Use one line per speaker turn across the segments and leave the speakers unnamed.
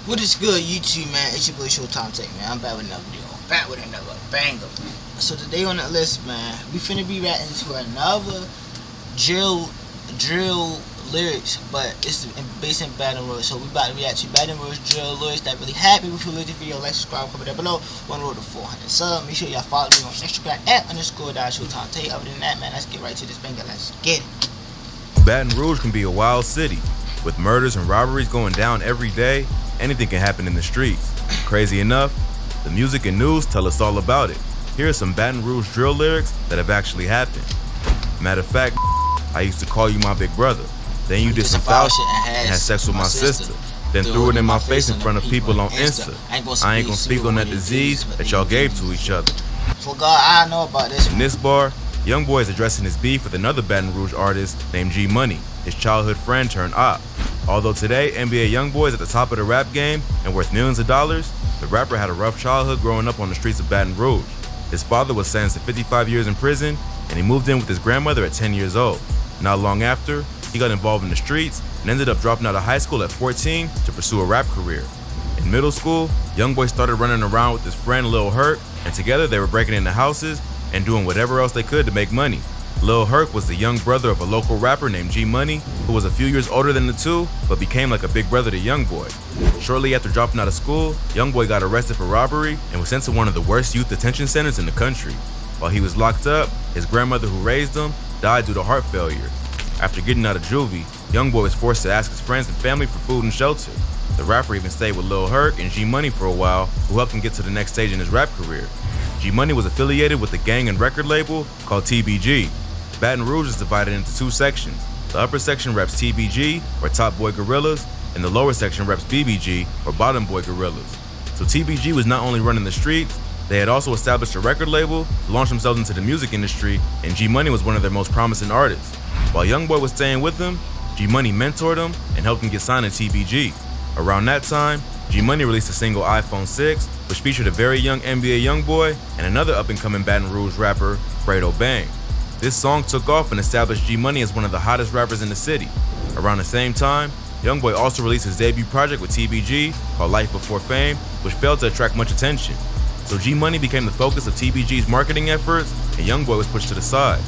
What is good, YouTube, man? It's your boy Showtime Tech, man. I'm back with another video. Back with another banger. So today on the list, man, we finna be reacting to another drill lyrics, but it's based in Baton Rouge. So we about to react to Baton Rouge drill lyrics that really happy. If you like this video, like, subscribe, comment down below. One road to 400 subs. Make sure y'all follow me on Instagram @_Showtime Tech. Other than that, man, let's get right to this banger. Let's get it.
Baton Rouge can be a wild city, with murders and robberies going down every day. Anything can happen in the streets. Crazy enough, the music and news tell us all about it. Here are some Baton Rouge drill lyrics that have actually happened. Matter of fact, I used to call you my big brother. Then you did some foul shit and had sex with my sister. Then threw it in my face in front of people on Insta. I ain't gonna speak on that disease that y'all gave to each other.
For God, I know about this one.
In this bar, Youngboy is addressing his beef with another Baton Rouge artist named G Money, his childhood friend turned op. Although today, NBA Youngboy is at the top of the rap game and worth millions of dollars, the rapper had a rough childhood growing up on the streets of Baton Rouge. His father was sentenced to 55 years in prison, and he moved in with his grandmother at 10 years old. Not long after, he got involved in the streets and ended up dropping out of high school at 14 to pursue a rap career. In middle school, Youngboy started running around with his friend Lil Herc, and together they were breaking into houses and doing whatever else they could to make money. Lil Herc was the young brother of a local rapper named G Money, who was a few years older than the two, but became like a big brother to Youngboy. Shortly after dropping out of school, Youngboy got arrested for robbery and was sent to one of the worst youth detention centers in the country. While he was locked up, his grandmother who raised him died due to heart failure. After getting out of juvie, Youngboy was forced to ask his friends and family for food and shelter. The rapper even stayed with Lil Herc and G Money for a while, who helped him get to the next stage in his rap career. G Money was affiliated with the gang and record label called TBG. Baton Rouge is divided into two sections. The upper section reps TBG, or Top Boy Gorillas, and the lower section reps BBG, or Bottom Boy Gorillas. So TBG was not only running the streets, they had also established a record label to launch themselves into the music industry, and G Money was one of their most promising artists. While Youngboy was staying with them, G Money mentored him and helped him get signed to TBG. Around that time, G Money released a single iPhone 6, which featured a very young NBA Youngboy and another up-and-coming Baton Rouge rapper, Fredo Bang. This song took off and established G Money as one of the hottest rappers in the city. Around the same time, Youngboy also released his debut project with TBG called Life Before Fame, which failed to attract much attention. So G Money became the focus of TBG's marketing efforts, and Youngboy was pushed to the side.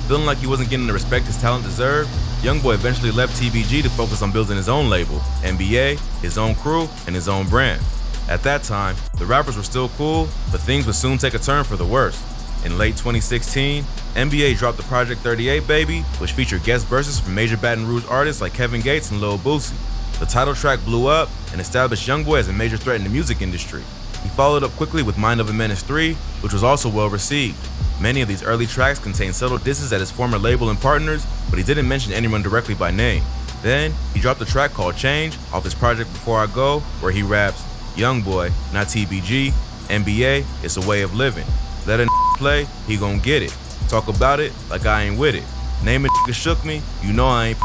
Feeling like he wasn't getting the respect his talent deserved, Youngboy eventually left TBG to focus on building his own label, NBA, his own crew, and his own brand. At that time, the rappers were still cool, but things would soon take a turn for the worse. In late 2016, NBA dropped the Project 38 Baby, which featured guest verses from major Baton Rouge artists like Kevin Gates and Lil Boosie. The title track blew up and established Youngboy as a major threat in the music industry. He followed up quickly with Mind of a Menace 3, which was also well received. Many of these early tracks contained subtle disses at his former label and partners, but he didn't mention anyone directly by name. Then, he dropped a track called Change off his project Before I Go, where he raps, "Youngboy, not TBG, NBA, it's a way of living. Let a play, he gon' get it. Talk about it like I ain't with it. Name a shook me, you know I ain't.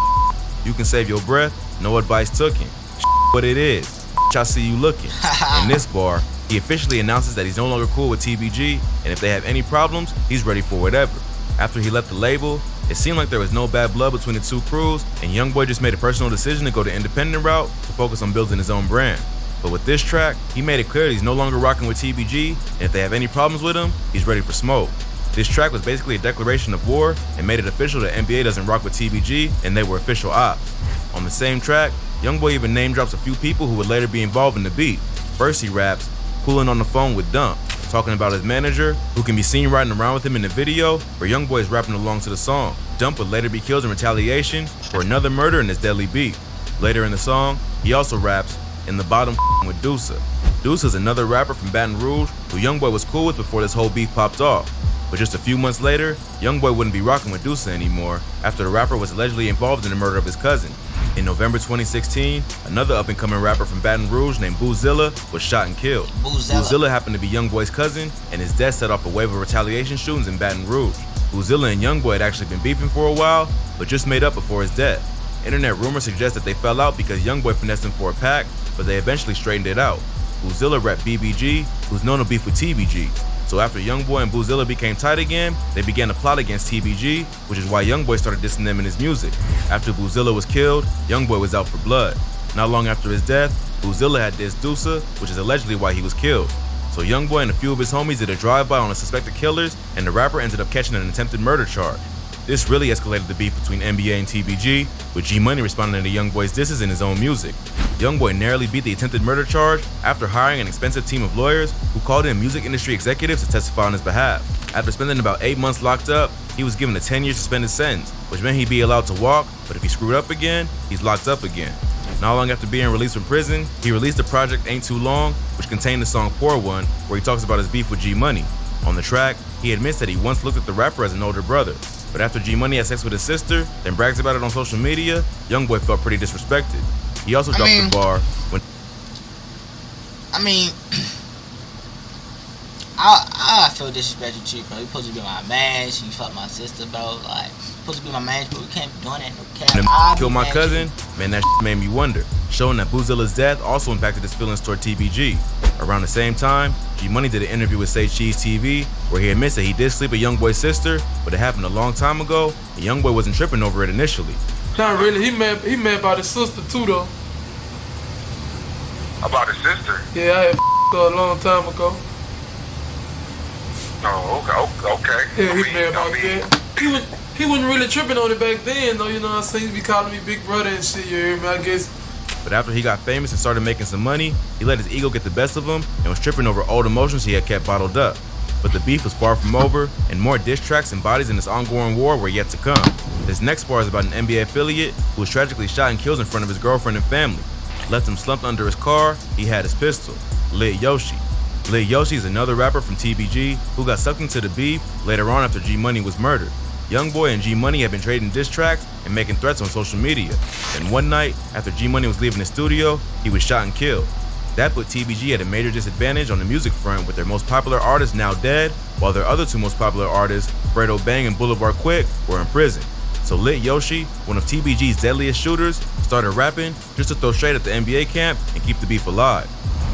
You can save your breath, no advice tooken. What it is, I see you looking." In this bar, he officially announces that he's no longer cool with TBG, and if they have any problems, he's ready for whatever. After he left the label, it seemed like there was no bad blood between the two crews, and Youngboy just made a personal decision to go the independent route to focus on building his own brand. But with this track, he made it clear that he's no longer rocking with TBG, and if they have any problems with him, he's ready for smoke. This track was basically a declaration of war and made it official that NBA doesn't rock with TBG, and they were official ops. On the same track, Youngboy even name drops a few people who would later be involved in the beat. First he raps, "Coolin' on the phone with Dump," talking about his manager, who can be seen riding around with him in the video, where Youngboy is rapping along to the song. Dump would later be killed in retaliation for another murder in his deadly beef. Later in the song, he also raps, "In the bottom with Deuce." Deuce is another rapper from Baton Rouge who Youngboy was cool with before this whole beef popped off. But just a few months later, Youngboy wouldn't be rocking with Deuce anymore after the rapper was allegedly involved in the murder of his cousin. In November 2016, another up-and-coming rapper from Baton Rouge named Boozilla was shot and killed. Boozilla happened to be Youngboy's cousin, and his death set off a wave of retaliation shootings in Baton Rouge. Boozilla and Youngboy had actually been beefing for a while, but just made up before his death. Internet rumors suggest that they fell out because Youngboy finessed him for a pack, but they eventually straightened it out. Boozilla rep BBG, who's known to beef with TBG. So after Youngboy and Boozilla became tight again, they began to plot against TBG, which is why Youngboy started dissing them in his music. After Boozilla was killed, Youngboy was out for blood. Not long after his death, Boozilla had dissed Deusa, which is allegedly why he was killed. So Youngboy and a few of his homies did a drive-by on the suspected killers, and the rapper ended up catching an attempted murder charge. This really escalated the beef between NBA and TBG, with G Money responding to Youngboy's disses in his own music. Youngboy narrowly beat the attempted murder charge after hiring an expensive team of lawyers who called in music industry executives to testify on his behalf. After spending about 8 months locked up, he was given a 10-year suspended sentence, which meant he'd be allowed to walk, but if he screwed up again, he's locked up again. Not long after being released from prison, he released the project Ain't Too Long, which contained the song Poor One, where he talks about his beef with G Money. On the track, he admits that he once looked at the rapper as an older brother. But after G Money had sex with his sister, then brags about it on social media, Youngboy felt pretty disrespected. He also dropped the bar when
I feel disrespected too, bro. You supposed to be my man. You fucked my sister, bro. Like, supposed to be my man, but we can't be doing that. No cap.
Killed my cousin, man, that made me wonder. Showing that Boozilla's death also impacted his feelings toward TBG. Around the same time, G Money did an interview with Say Cheese TV where he admits that he did sleep with Youngboy's sister, but it happened a long time ago, and Youngboy wasn't tripping over it initially.
Not really. He mad about his sister too, though.
About his sister?
Yeah, I had her a long time ago.
Oh, okay.
Yeah, he mad about that. He wasn't really tripping on it back then, though. You know what I'm saying? He be calling me big brother and shit. You hear me? I guess.
But after he got famous and started making some money, he let his ego get the best of him and was tripping over old emotions he had kept bottled up. But the beef was far from over, and more diss tracks and bodies in this ongoing war were yet to come. This next bar is about an NBA affiliate who was tragically shot and killed in front of his girlfriend and family. Left him slumped under his car, he had his pistol. Lit Yoshi. Lit Yoshi is another rapper from TBG who got sucked into the beef later on after G Money was murdered. Youngboy and G Money have been trading diss tracks and making threats on social media. And one night, after G Money was leaving the studio, he was shot and killed. That put TBG at a major disadvantage on the music front, with their most popular artist now dead, while their other two most popular artists, Fredo Bang and Boulevard Quick, were in prison. So Lit Yoshi, one of TBG's deadliest shooters, started rapping just to throw shade at the NBA camp and keep the beef alive.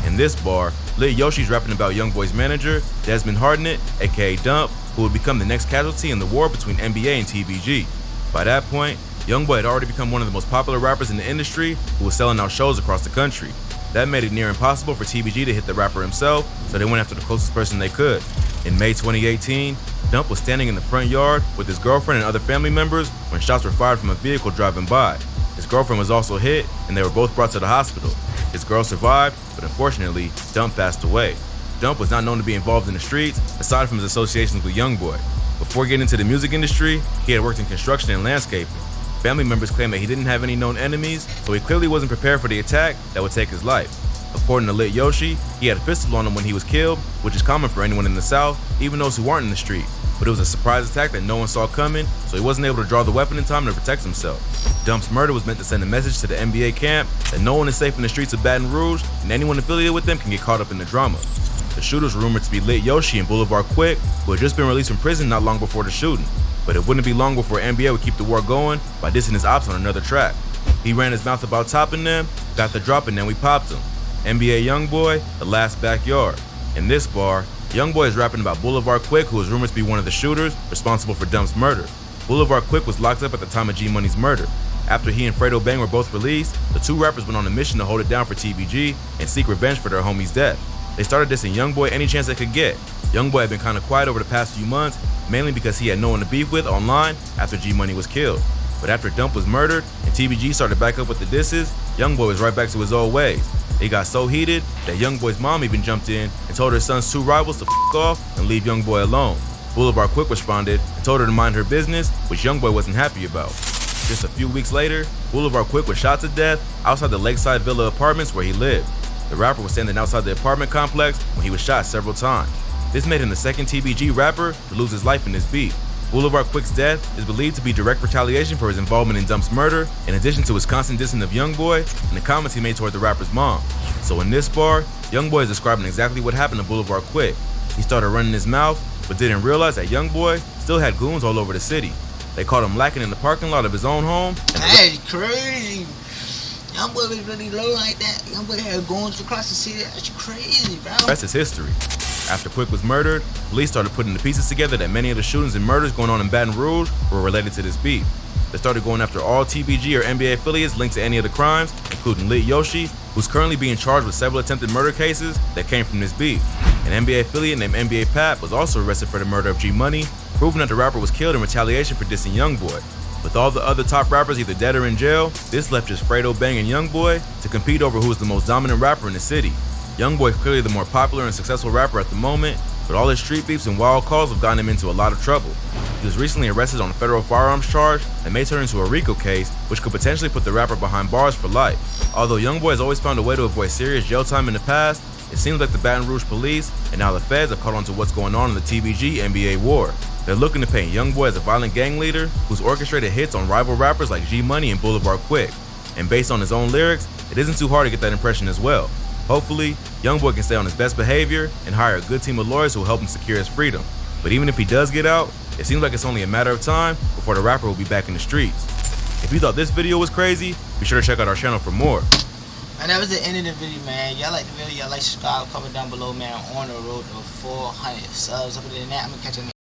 In this bar, Lit Yoshi's rapping about Youngboy's manager, Desmond Hardnett, aka Dump, who would become the next casualty in the war between NBA and TBG. By that point, Youngboy had already become one of the most popular rappers in the industry who was selling out shows across the country. That made it near impossible for TBG to hit the rapper himself, so they went after the closest person they could. In May 2018, Dump was standing in the front yard with his girlfriend and other family members when shots were fired from a vehicle driving by. His girlfriend was also hit, and they were both brought to the hospital. His girl survived, but unfortunately, Dump passed away. Dump was not known to be involved in the streets, aside from his associations with Youngboy. Before getting into the music industry, he had worked in construction and landscaping. Family members claim that he didn't have any known enemies, so he clearly wasn't prepared for the attack that would take his life. According to Lit Yoshi, he had a pistol on him when he was killed, which is common for anyone in the South, even those who aren't in the streets. But it was a surprise attack that no one saw coming, so he wasn't able to draw the weapon in time to protect himself. Dump's murder was meant to send a message to the NBA camp that no one is safe in the streets of Baton Rouge, and anyone affiliated with them can get caught up in the drama. The shooters were rumored to be Lit Yoshi and Boulevard Quick, who had just been released from prison not long before the shooting. But it wouldn't be long before NBA would keep the war going by dissing his ops on another track. He ran his mouth about topping them, got the drop, and then we popped him. NBA Youngboy, The Last Backyard. In this bar, Youngboy is rapping about Boulevard Quick, who is rumored to be one of the shooters responsible for Dump's murder. Boulevard Quick was locked up at the time of G Money's murder. After he and Fredo Bang were both released, the two rappers went on a mission to hold it down for TBG and seek revenge for their homie's death. They started dissing Youngboy any chance they could get. Youngboy had been kind of quiet over the past few months, mainly because he had no one to beef with online after G Money was killed. But after Dump was murdered and TBG started back up with the disses, Youngboy was right back to his old ways. It got so heated that Youngboy's mom even jumped in and told her son's two rivals to f off and leave Youngboy alone. Boulevard Quick responded and told her to mind her business, which Youngboy wasn't happy about. Just a few weeks later, Boulevard Quick was shot to death outside the Lakeside Villa apartments where he lived. The rapper was standing outside the apartment complex when he was shot several times. This made him the second TBG rapper to lose his life in this beef. Boulevard Quick's death is believed to be direct retaliation for his involvement in Dump's murder, in addition to his constant dissing of Youngboy and the comments he made toward the rapper's mom. So in this bar, Youngboy is describing exactly what happened to Boulevard Quick. He started running his mouth, but didn't realize that Youngboy still had goons all over the city. They caught him lacking in the parking lot of his own home.
That's crazy. Youngboy was really low like that. Youngboy had goons across the city. That's crazy, bro.
That's his history. After Quick was murdered, police started putting the pieces together that many of the shootings and murders going on in Baton Rouge were related to this beef. that started going after all TBG or NBA affiliates linked to any of the crimes, including Lit Yoshi, who's currently being charged with several attempted murder cases that came from this beef. An NBA affiliate named NBA Pat was also arrested for the murder of G Money, proving that the rapper was killed in retaliation for dissing Youngboy. With all the other top rappers either dead or in jail, this left just Fredo Bang and Youngboy to compete over who is the most dominant rapper in the city. Youngboy clearly the more popular and successful rapper at the moment, but all his street beefs and wild calls have gotten him into a lot of trouble. He was recently arrested on a federal firearms charge that may turn into a RICO case, which could potentially put the rapper behind bars for life. Although Youngboy has always found a way to avoid serious jail time in the past, it seems like the Baton Rouge police and now the feds have caught on to what's going on in the TBG NBA war. They're looking to paint Youngboy as a violent gang leader who's orchestrated hits on rival rappers like G Money and Boulevard Quick. And based on his own lyrics, it isn't too hard to get that impression as well. Hopefully, Youngboy can stay on his best behavior and hire a good team of lawyers who will help him secure his freedom. But even if he does get out, it seems like it's only a matter of time before the rapper will be back in the streets. If you thought this video was crazy, be sure to check out our channel for more.
And that was the end of the video, man. Y'all like the video, y'all like, subscribe, comment down below, man. On the road to 400 subs. Other than that, I'm gonna catch you